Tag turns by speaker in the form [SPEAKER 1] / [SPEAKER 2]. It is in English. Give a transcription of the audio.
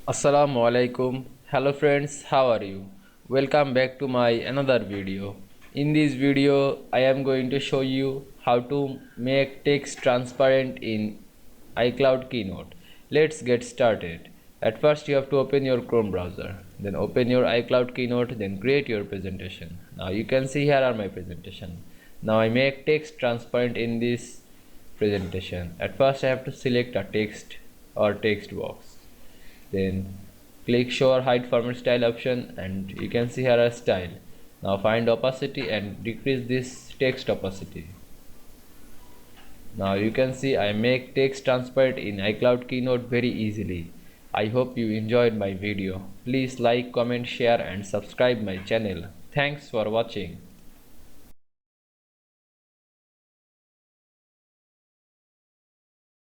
[SPEAKER 1] Assalamu Walaikum. Hello friends, how are you? Welcome back to my another video. In this video, I am going to show you how to make text transparent in iCloud Keynote. Let's get started. At first, you have to open your Chrome browser. Then open your iCloud Keynote, then create your presentation. Now you can see here are my presentation. Now I make text transparent in this presentation. At first, I have to select a text or text box, then click show or hide format style option and you can see here a style. Now find opacity and decrease this text opacity. Now you can see I make text transparent in iCloud Keynote very easily. I hope you enjoyed my video. Please like, comment, share and subscribe my channel. Thanks for watching.